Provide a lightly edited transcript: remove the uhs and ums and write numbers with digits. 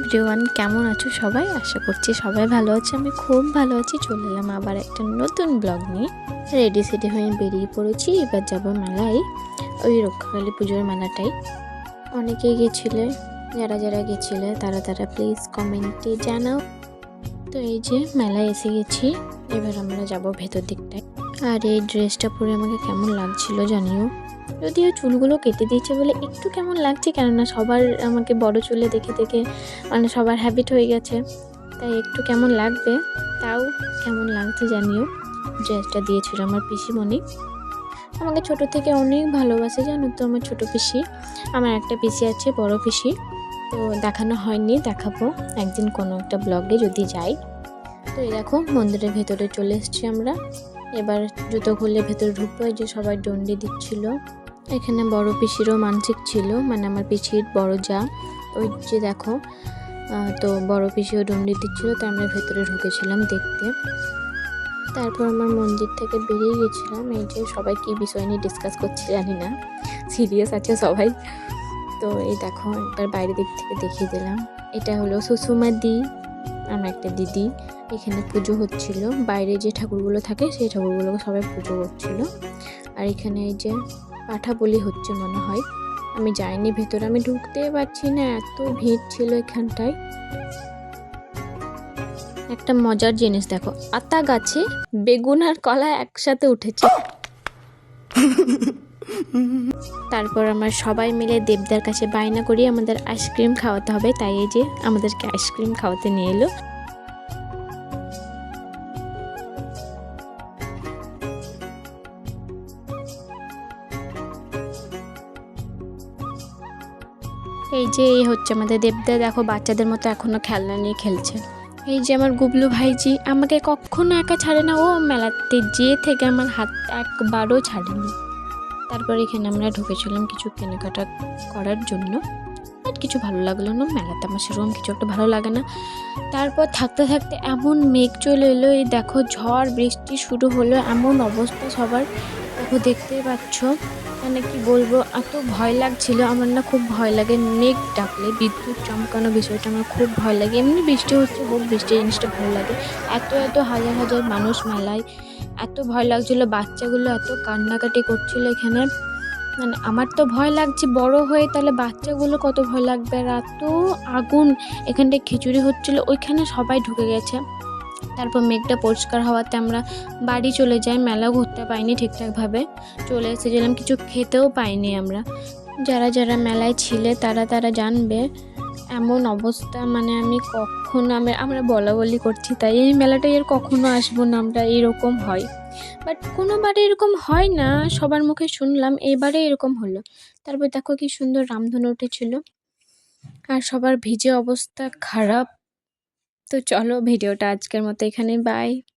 Everyone, কেমন আছো সবাই? আশা করছি সবাই ভালো আছে। আমি খুব ভালো আছি। চলে এলাম আবার একটা নতুন ব্লগ নিয়ে। রেডি সেডি হয়ে বেরিয়ে পড়েছি। এবার যাবো মেলায়, ওই রক্ষাকালী পুজোর মেলাটাই। অনেকেই গেছিলে, যারা যারা গেছিলে তারা তারা প্লিজ কমেন্টে জানাও। তো এই যে মেলায় এসে গেছি, এবার আমরা যাব ভেতর দিকটায়। আর এই ড্রেসটা পরে আমাকে কেমন লাগছিল জানিও। যদিও চুলগুলো কেটে দিয়েছে বলে একটু কেমন লাগছে, কেননা সবার আমাকে বড় চুলে দেখে দেখে মানে সবার হ্যাবিট হয়ে গেছে, তাই একটু কেমন লাগবে। তাও কেমন লাগছে জানিও। ড্রেসটা দিয়েছিল আমার পিসিমণি, আমাকে ছোট থেকে অনেক ভালোবাসে জানো তো আমার ছোট পিসি। আমার একটা পিসি আছে, বড় পিসি, তো দেখানো হয়নি, দেখাবো একদিন কোনো একটা ব্লগে যদি যাই। তো এই দেখো মন্দিরের ভেতরে চলে এসেছি আমরা। এবার জুতো খুলে ভেতরে ঢুকবো। এই যে সবাই ডন্ডি দিচ্ছিল। এখানে বড় পিসিরও মানসিক ছিল, মানে আমার পিসির বড় যা, ওই যে দেখো। তো বড় পিসিও ডন্ডি দিচ্ছিল, তাই আমরা ভেতরে ঢুকেছিলাম দেখতে। তারপর আমার মন্দির থেকে বেরিয়ে গেছিলাম। এই যে সবাই কি বিষয় নিয়ে ডিসকাস করছে জানি না, সিরিয়াস আছে সবাই। তো এই দেখো একবার বাইরে দিক থেকে দেখিয়ে দিলাম। এটা হলো সুষুমা দি, আমার একটা দিদি। এখানে পুজো হচ্ছিল, বাইরে যে ঠাকুরগুলো থাকে সেই ঠাকুরগুলোকে সবাই পুজো করছিল। আর এখানে এই যে পাঠা বলি হচ্ছে মনে হয়। আমি যাইনি ভেতরে, আমি ঢুকতে পারছি না, এত ভিড় ছিল এখানটায়। একটা মজার জিনিস দেখো, আতা গাছে বেগুন আর কলা একসাথে উঠেছে। তারপর আমরা সবাই মিলে দেবদার কাছে বায়না করি আমাদের আইসক্রিম খাওয়াতে হবে, তাই এই যে আমাদেরকে আইসক্রিম খাওয়াতে নিয়ে এলো। এই যে এই হচ্ছে আমাদের দেবদা, দেখো বাচ্চাদের মতো এখনো খেলনা নিয়ে খেলছে। এই যে আমার গুবলু ভাইজি, আমাকে কখনো একা ছাড়ে না, ও মেলাতে যেয়ে থেকে আমার হাত একবারও ছাড়েনি। তারপর এখানে আমরা ঢুকেছিলাম কিছু কেনাকাটা করার জন্য, আর কিছু ভালো লাগলো না মেলাতে, আমার সেরকম কিছু একটা ভালো লাগে না। তারপর থাকতে থাকতে এমন মেঘ চলে এলো, এই দেখো ঝড় বৃষ্টি শুরু হলো, এমন অবস্থা সবার দেখো, দেখতেই পাচ্ছ। মানে কি বলবো, এত ভয় লাগছিল আমার, না খুব ভয় লাগে মেঘ ডাকলে, বিদ্যুৎ চমকানো বিষয়টা আমার খুব ভয় লাগে। এমনি বৃষ্টি হচ্ছে হোক, বৃষ্টি জিনিসটা ভালো লাগে। এত এত হাজার হাজার মানুষ মেলায়, এত ভয় লাগছিল, বাচ্চাগুলো এত কান্নাকাটি করছিল এখানে। মানে আমার তো ভয় লাগছে বড় হয়ে, তাহলে বাচ্চাগুলো কত ভয় লাগবে। আর এত আগুন, এখানটায় খিচুড়ি হচ্ছিল, ওইখানে সবাই ঢুকে গেছে। তারপর মেঘটা পরিষ্কার হওয়াতে আমরা বাড়ি চলে যাই, মেলাও ঘুরতে পাইনি ঠিকঠাকভাবে, চলে এসেছিলাম, কিছু খেতেও পাইনি আমরা। যারা যারা মেলায় ছিলে তারা তারা জানবে এমন অবস্থা। মানে আমি কখনো আমরা বলা বলি করছি, তাই এই মেলাটা এর কখনো আসবো না আমরা, এরকম হয়। বাট কোনোবারে এরকম হয় না, সবার মুখে শুনলাম, এইবারে এরকম হলো। তারপর দেখো কি সুন্দর রামধনু উঠেছিল, আর সবার ভিজে অবস্থা খারাপ। তো চলো ভিডিওটা আজকের মতো এখানে, বাই।